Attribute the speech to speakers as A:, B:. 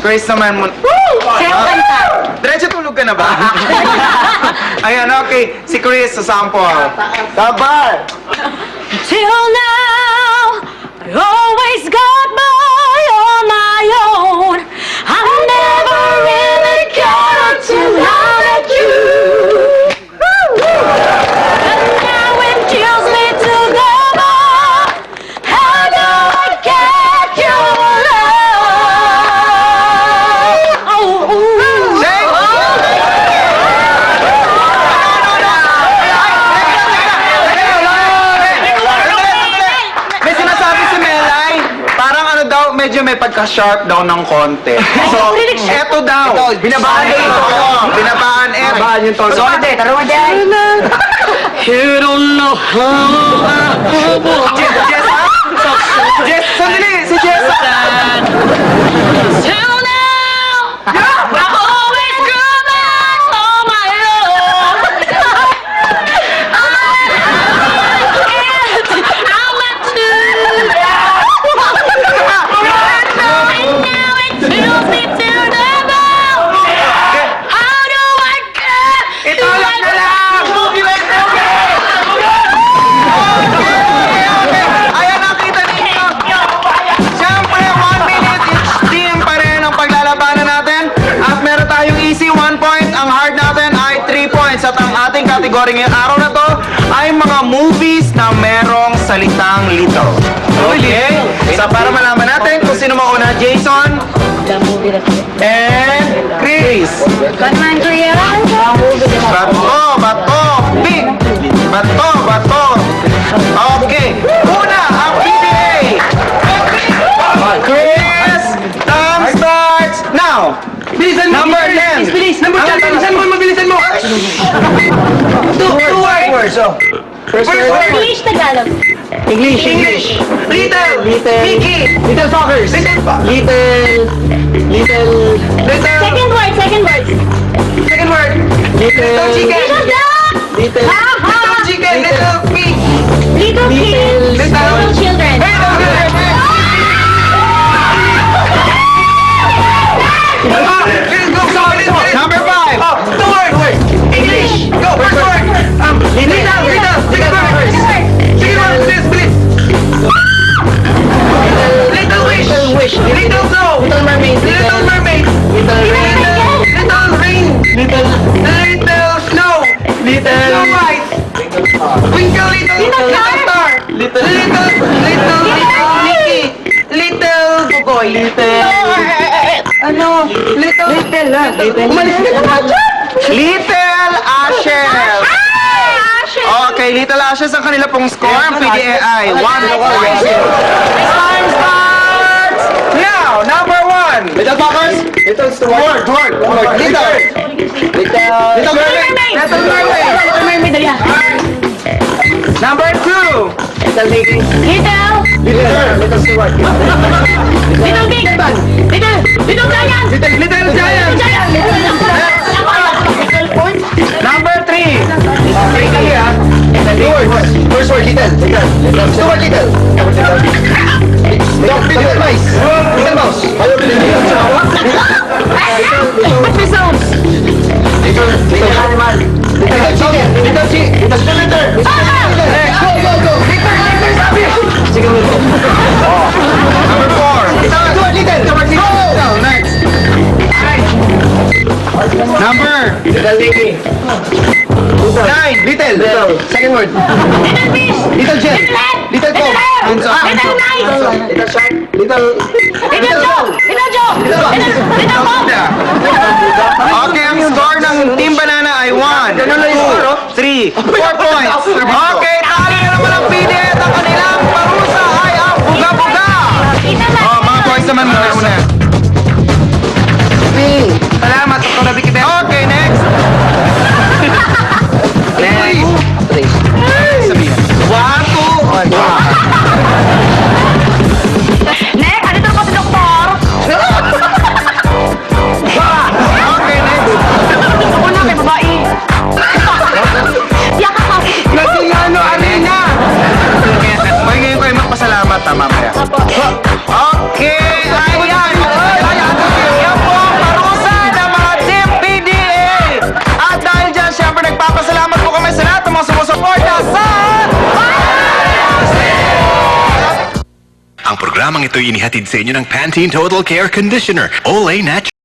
A: Grace naman mo.
B: Sino kanta?
A: Diretso tulog ka na ba? Ayan, okay. Si Chris sa sample. Tabar!
B: Till now, I always got by on my own. I never really cared until I met you. And now it kills me to the bone. How do I get your love? Oh,
A: May sinasabi si Melay, parang ano daw, medyo may pagka-sharp daw ng konti. So, eto daw. Binabaan ito. Binabaan eh. Binabaan yung tono.
B: tarungan dyan.
C: You don't know how
A: Jess, ha? Jess, sandali! Si Jess!
B: Till now, I've always gone back on my own. I'm meant to. And now it fills me to the bone. How do I get
A: Ito lang na lang! Ayan, nakita ninyo! Siyempre, 1 minute each team pa rin ang paglalabanan natin. At meron tayong easy 1 point. Ang hard natin ay 3 points. At ang ating kategory ngayong araw na to ay mga movies na merong salitang little. Okay? So para malaman natin kung sino mauna, Jason and Chris.
B: Batman Kuya?
A: Bato! Big! Bato! Okay. Una, ang PDA. Chris, time starts now. Number 10.
C: Number 10, bilisan mo, mabilisan mo! Two words. First word.
B: English Tagalog.
C: English. Little. Mickey. Little fuckers. Little.
B: Second word.
C: Second word. Little chicken.
B: Little dog.
C: Little.
B: Little
C: chicken. Little pig.
B: Little kids. Little children.
A: Number 5.
C: Two words. English. Go. First word. Little. Second word. Please. Little wish. Little snow. Little mermaid. Little rain. Little snow. Little white. Twinkle little star. Little Mickey. Little Bugoy. Umalis ka na dyan.
A: Little Ashes. Okay, Little Ashes ang kanila pong score. Ang PDA ay 1 point. Time starts now. Number 1.
C: Little fuckers.
A: Word.
C: Little mermaid.
A: Little Mermaid.
B: Little mermaid, dali ah.
A: Number 2.
C: Little Mickey. Little Stewart.
B: Little big. Little giant.
A: Little Giant. Number 3.
C: First word, little. Stewart, little. Little mice. Little mouse.
B: What's the sounds?
C: Little animal. Little chicken. Little letter. Go. Little sabi. Sige mo.
A: Number 4.
C: Stewart, little. Go.
A: Next. Number
C: Little Mickey.
A: 9.
C: Little. Second word.
B: Little fish.
C: Little jet. Little coke.
B: Little knife.
C: Little shark. Little.
B: Little Joe. Little Bob.
A: Okay, ang score ng Team Banana ay 1, 2, 3, 4 points. Okay, talo na naman ang PDA at ang kanilang parusa ay ang buga-buga. Oh, mga boys naman muna. Salamat, Dr. Nabikite. Okay, next. Sabihin. 1, 2, 1.
B: Next, ano to po si Doktor?
A: Okay, next.
B: Ako na, may babae. Tiyak ako.
A: Naging ano,
D: Programang ito'y inihatid sa inyo ng Pantene Total Care Conditioner. Olay Natural.